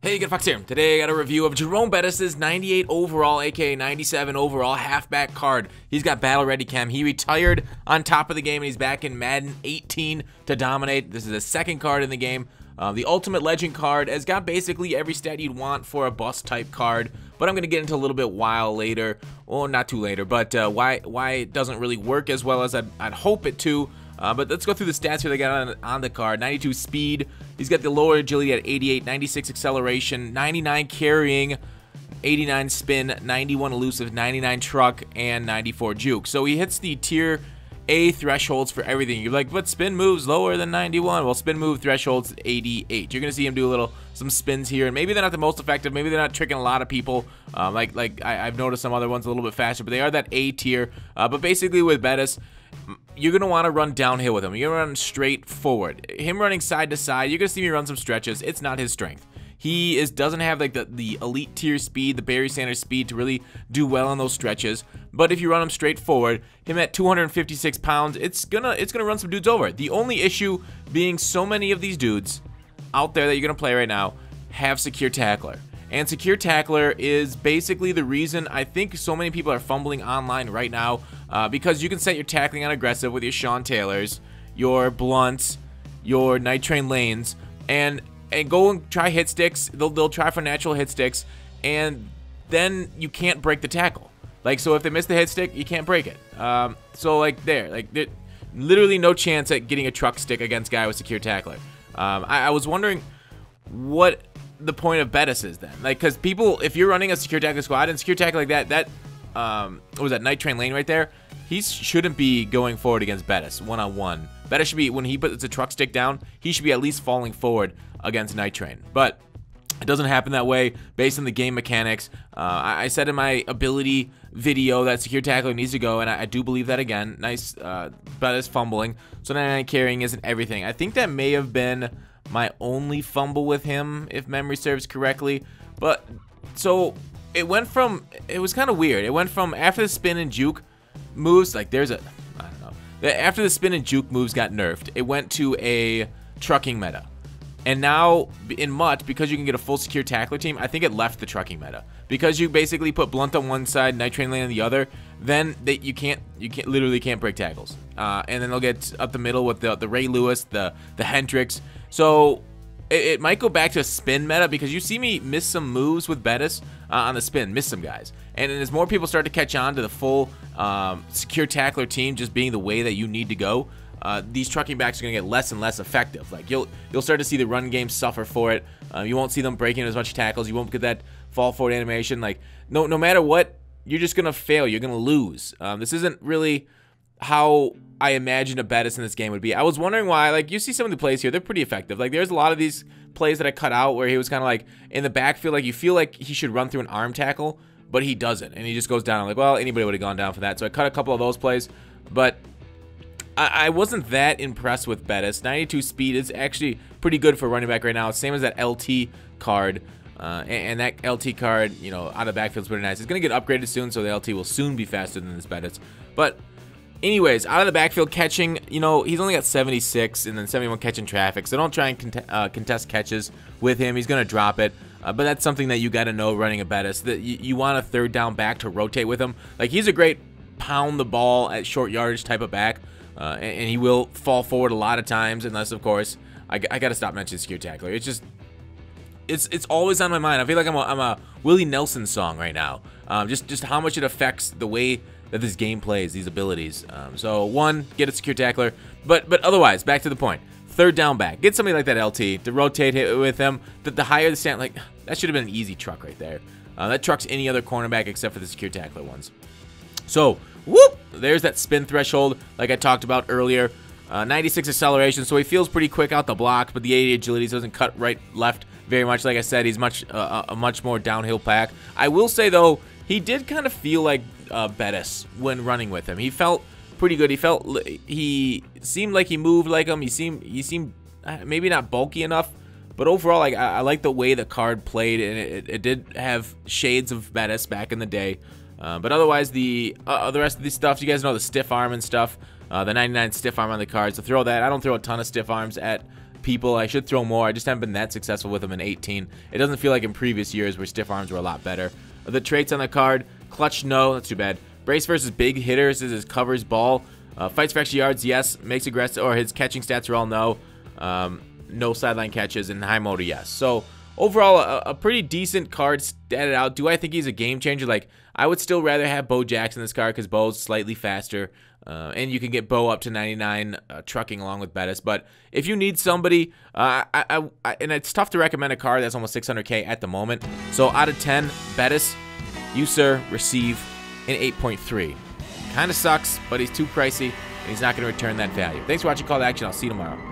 Hey, Good Fox here. Today I got a review of Jerome Bettis' 98 overall, aka 97 overall halfback card. He's got battle ready chem. He retired on top of the game and he's back in Madden 18 to dominate. This is the second card in the game. The Ultimate Legend card has got basically every stat you'd want for a bust type card, but I'm going to get into a little bit while later. Well, not too later, but why it doesn't really work as well as I'd hope it to. But let's go through the stats here they got on the card. 92 speed. He's got the lower agility at 88, 96 acceleration, 99 carrying, 89 spin, 91 elusive, 99 truck, and 94 juke. So he hits the tier A thresholds for everything. You're like, but spin moves lower than 91. Well, spin move thresholds 88. You're gonna see him do some spins here, and maybe they're not the most effective. Maybe they're not tricking a lot of people. I've noticed some other ones a little bit faster, but they are that A tier. But basically with Bettis, you're going to want to run downhill with him. You're going to run straight forward. Him running side to side, you're going to see me run some stretches. It's not his strength. He doesn't have like the elite tier speed, the Barry Sanders speed to really do well on those stretches. But if you run him straight forward, him at 256 pounds, it's gonna run some dudes over. The only issue being so many of these dudes out there that you're going to play right now have secure tackler. And secure tackler is basically the reason I think so many people are fumbling online right now, because you can set your tackling on aggressive with your Sean Taylors, your Blunts, your Night Train Lanes, and go and try hit sticks. They'll try for natural hit sticks, and then you can't break the tackle. Like, so if they miss the hit stick, you can't break it. There's literally no chance at getting a truck stick against guy with secure tackler. I was wondering what the point of Bettis is then, like, because people, if you're running a secure tackle squad and secure tackle like that what was that, Night Train Lane right there, he shouldn't be going forward against Bettis one-on-one. Bettis should be, when he puts a truck stick down, he should be at least falling forward against Night Train, but it doesn't happen that way based on the game mechanics. I said in my ability video that secure tackler needs to go, and I do believe that again. Nice Bettis fumbling, so 99 carrying isn't everything. I think that may have been my only fumble with him, if memory serves correctly. But so it was kind of weird. It went from after the spin and juke moves, like I don't know, after the spin and juke moves got nerfed, it went to a trucking meta. And now in MUT, because you can get a full secure tackler team, I think it left the trucking meta. Because you basically put Blunt on one side, Night Train Lane on the other, then you literally can't break tackles. And then they'll get up the middle with the Ray Lewis, the Hendricks. So it might go back to a spin meta, because you see me miss some moves with Bettis on the spin, miss some guys. And as more people start to catch on to the full secure tackler team just being the way that you need to go, these trucking backs are going to get less and less effective. Like, you'll start to see the run game suffer for it. You won't see them breaking as much tackles. You won't get that fall forward animation. Like, no matter what, you're just going to fail. You're going to lose. This isn't really how I imagined a Bettis in this game would be. I was wondering why. Like, you see some of the plays here, they're pretty effective. Like, there's a lot of these plays that I cut out where he was kind of like in the backfield, like you feel like he should run through an arm tackle, but he doesn't, and he just goes down. I'm like, well, anybody would have gone down for that. So I cut a couple of those plays, but I wasn't that impressed with Bettis. 92 speed is actually pretty good for running back right now. Same as that LT card. And that LT card, out of the backfield is pretty nice. It's going to get upgraded soon, so the LT will soon be faster than this Bettis. But anyways, out of the backfield catching, he's only got 76 and then 71 catching traffic. So don't try and contest catches with him. He's going to drop it. But that's something that you got to know running a Bettis. That you want a third down back to rotate with him. Like, he's a great pound the ball at short yardage type of back. And he will fall forward a lot of times, unless, of course, I got to stop mentioning secure tackler. It's just, it's always on my mind. I feel like I'm a Willie Nelson song right now. Just how much it affects the way that this game plays, these abilities. So one, get a secure tackler, but otherwise, back to the point. Third down back, get somebody like that LT to rotate hit with him. The higher the stand, like, that should have been an easy truck right there. That trucks any other cornerback except for the secure tackler ones. So, whoop, there's that spin threshold like I talked about earlier. 96 acceleration, so he feels pretty quick out the block, but the 80 agility doesn't cut right, left very much. Like I said, he's a much more downhill pack. I will say, though, he did kind of feel like Bettis when running with him. He felt pretty good. He seemed like he moved like him. He seemed maybe not bulky enough, but overall, like, I like the way the card played, and it did have shades of Bettis back in the day. But otherwise, the rest of these stuff, you guys know the stiff arm and stuff, the 99 stiff arm on the card. So throw that. I don't throw a ton of stiff arms at people. I should throw more. I just haven't been that successful with him in 18. It doesn't feel like in previous years where stiff arms were a lot better. The traits on the card, clutch, no, that's too bad. Brace versus big hitters is his covers ball. Fights for extra yards, yes. Makes aggressive, or his catching stats are all no. No sideline catches, and high motor, yes. So overall, a pretty decent card statted out. Do I think he's a game changer? Like, I would still rather have Bo Jackson in this card because Bo's slightly faster. And you can get Bo up to 99 trucking along with Bettis. But if you need somebody, and it's tough to recommend a card that's almost 600K at the moment. So out of 10, Bettis, you, sir, receive an 8.3. Kind of sucks, but he's too pricey, and he's not going to return that value. Thanks for watching Call to Action. I'll see you tomorrow.